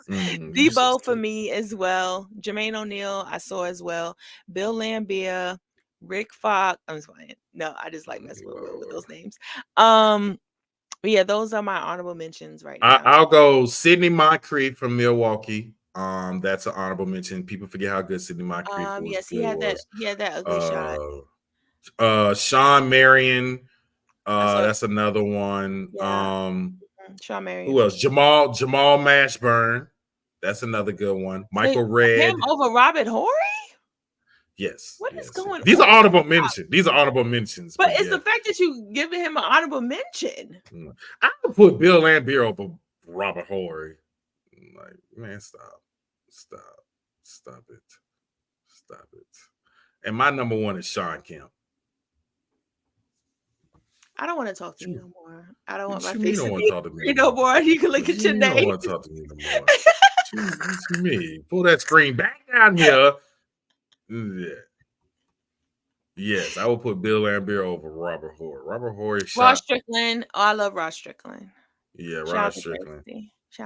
Debo for me as well. Jermaine O'Neal I saw as well. Bill Laimbeer, Rick Fox. I'm just playing. No, I just like messing with those names. But yeah, those are my honorable mentions right now. I'll go Sidney Moncrief from Milwaukee. That's an honorable mention. People forget how good Sidney Moncrief was. Yes, he had that ugly shot. Sean Marion. That's another one. Yeah. Sean Marion. Who else? Jamal Mashburn. That's another good one. Michael Redd. Him over Robert Horry? Yes. What is going on? These are honorable mentions. But it's the fact that you giving him an honorable mention. I would put Bill Laimbeer over Robert Horry. Like, man, stop it. And my number 1 is Sean Kemp. I don't want to talk to you no more. I don't want my face to be no more. You can look at your name. I don't want to talk to me no more. To me. Pull that screen back down here. Yeah. Yes, I would put Bill Laimbeer over Robert Horry. Robert Horry shot. Ross Strickland. Oh, I love Ross Strickland. Yeah, Ross Strickland.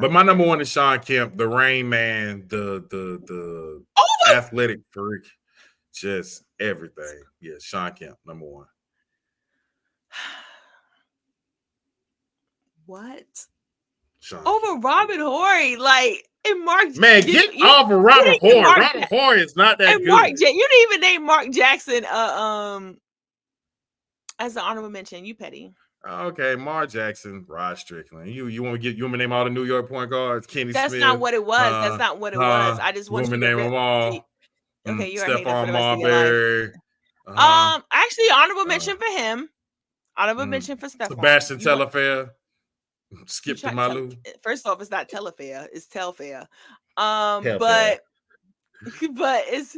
But my number 1 is Sean Kemp, the Rain Man, the athletic freak, just everything. Yeah, Sean Kemp, number 1. What? Sean over Robert Horry? Like, And Mark, Man, get off of Robert you Horry. Robert Horry is not that good. Mark, you didn't even name Mark Jackson as an honorable mention. You petty. Okay, Mar Jackson, Rod Strickland. You want me to name all the New York point guards? Kenny That's Smith. not what it was. That's not what it was. I just want you to name them all. Okay, you're a hater for Stephon the rest of your life. Marbury. Actually, honorable mention for him. Honorable mention for Stephon. Sebastian Telfair. Skip to Malu. First off, it's not Telfair, it's Telfair. But it's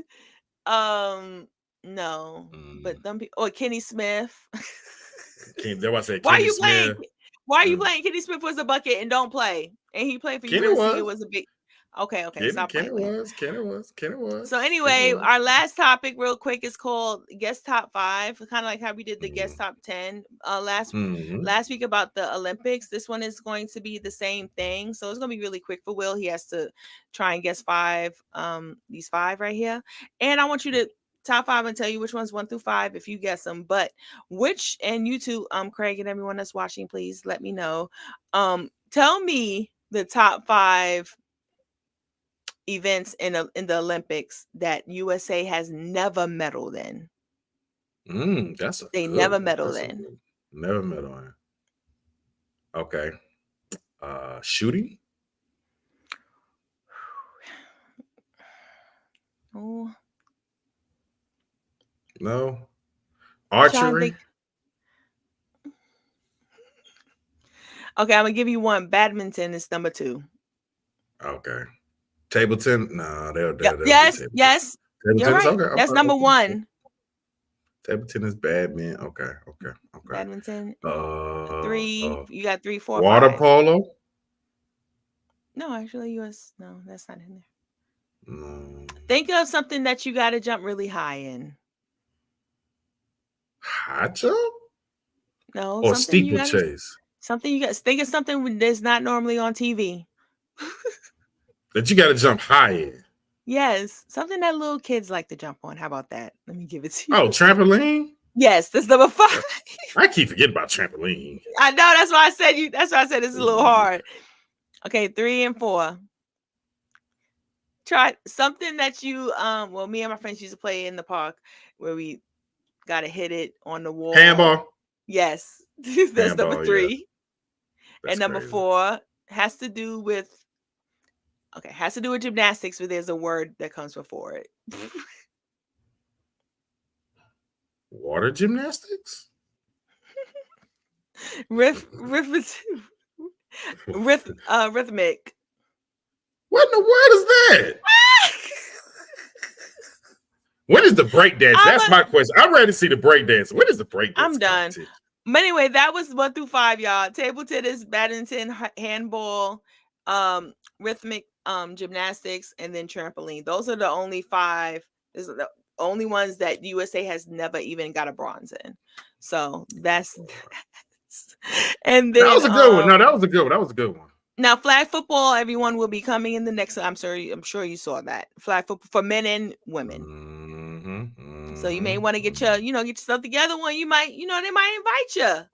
no. But them people, or Kenny Smith. Why are you playing? Why are you playing? Kenny Smith was a bucket and don't play, and he played for USC. It was a big. Okay. Stop playing. Kenny was. So anyway, our last topic, real quick, is called guest top 5. Kind of like how we did the guest top 10 last week about the Olympics. This one is going to be the same thing, so it's going to be really quick for Will. He has to try and guess 5. These 5 right here, and I want you to top 5 and tell you which ones 1 through 5 if you guess them. But which, and you too, Craig, and everyone that's watching, please let me know. Tell me the top 5 events in the Olympics that USA has never medaled in. They never medaled in. Never medaled in. Okay. Shooting. Oh. No. Archery. Okay, I'm gonna give you one. Badminton is number 2. Okay. Table tennis? No, they'll yes. Table You're tennis? right. Okay. That's number 1. Table tennis, badminton. Okay. Badminton. 3. You got 3, 4, water 5. polo? No, actually, no, that's not in there. No. Think of something that you got to jump really high in. High jump? No. Or steeplechase? Something you got. Think of something that's not normally on TV. That you got to jump high in. Yes, something that little kids like to jump on. How about that? Let me give it to you. Oh, trampoline? Yes, that's number 5. I keep forgetting about trampoline. I know. That's why I said That's why I said it's a little hard. Okay, 3 and 4. Try something that you well, me and my friends used to play in the park where we gotta hit it on the wall. Handball. Yes, that's handball, number 3. Yeah. And number crazy. 4 has to do with gymnastics, but there's a word that comes before it. Water gymnastics? Rhythmic. What in the world is that? When is the break dance? That's my question. I'm ready to see the break dance. When is the break dance? I'm done. But anyway, that was 1 through 5, y'all. Table tennis, badminton, handball, rhythmic gymnastics, and then trampoline. Those are the only 5. These are the only ones that USA has never even got a bronze in. So that's and then that was a good one. No, that was a good one. Now, flag football, everyone will be coming in the next. I'm sure you saw that flag football for men and women. So you may want to get yourself together when you might, they might invite you.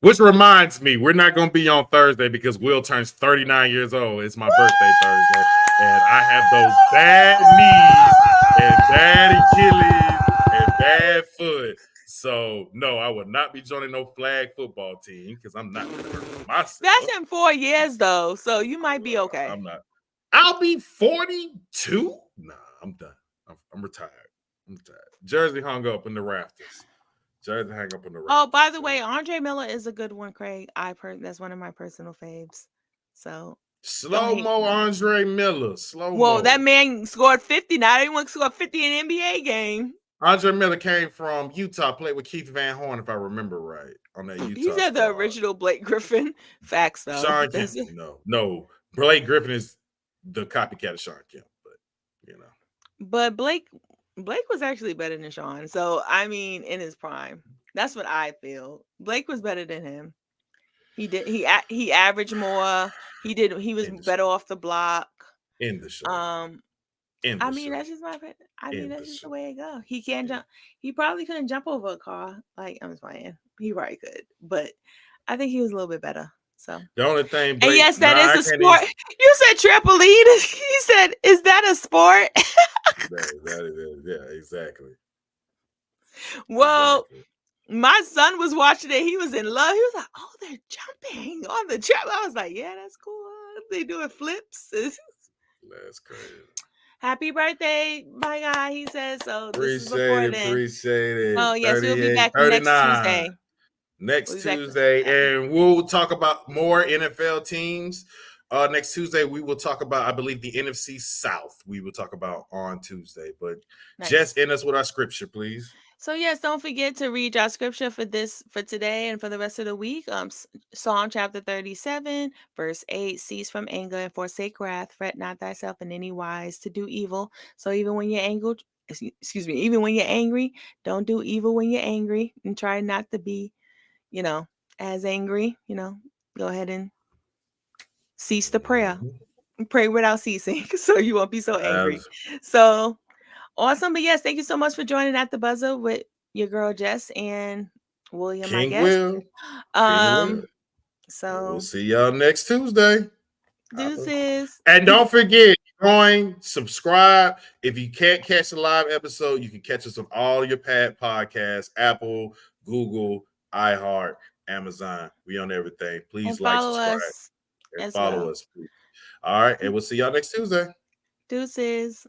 Which reminds me, we're not going to be on Thursday because Will turns 39 years old. It's my birthday Thursday, and I have those bad knees and bad Achilles and bad foot. So, no, I would not be joining no flag football team because I'm not going to hurt myself. That's in 4 years, though, so you might be okay. I'm not. I'll be 42? Nah, I'm done. I'm retired. Jersey hung up in the rafters. Oh, by the way, Andre Miller is a good one, Craig. That's one of my personal faves. So slow-mo Andre Miller. Slow-mo. Whoa, that man scored 50. Now anyone scored 50 in an NBA game. Andre Miller came from Utah, played with Keith Van Horn, if I remember right, on that Utah. He said the original Blake Griffin. Facts, though. Sean Kemp. No. Blake Griffin is the copycat of Sean Kemp, but But Blake was actually better than Sean. So I mean, in his prime, that's what I feel. Blake was better than him. He averaged more. He was better off the block. In the show. That's just my opinion. That's just the way it goes. He can't jump. He probably couldn't jump over a car. Like, I'm just playing. He probably could, but I think he was a little bit better. So, The only thing, and Blake, yes, that is I a can't even. sport. You said trampoline. He said, "Is that a sport?" That is, yeah, exactly. Well, Exactly. my son was watching it. He was in love. He was like, "Oh, they're jumping on the trap." I was like, "Yeah, that's cool. They doing flips." That's crazy. Happy birthday, my guy. He says so. This is Appreciate before it. then. Appreciate it. Oh yes, we'll be 38, back next 39. Tuesday. We'll Next be back. Tuesday, and we'll talk about more NFL teams. Next Tuesday, we will talk about, I believe, the NFC South. We will talk about on Tuesday, but Nice. just end us with our scripture, please. So yes, don't forget to read our scripture for today and for the rest of the week. Psalm chapter 37, verse 8: cease from anger and forsake wrath, fret not thyself in any wise to do evil. So even when you're angry, even when you're angry, don't do evil when you're angry, and try not to be, as angry. Go ahead and cease the prayer. Pray without ceasing, so you won't be so angry. So awesome. But yes, thank you so much for joining at the buzzer with your girl Jess and William, I King guess. Will. King Will. So We'll see y'all next Tuesday. deuces. And don't forget, join, subscribe. If you can't catch the live episode, you can catch us on all your podcasts, Apple, Google, iHeart, Amazon. We on everything. Please And like, follow subscribe, us and as follow well. us, please. All right, and we'll see y'all next Tuesday. Deuces.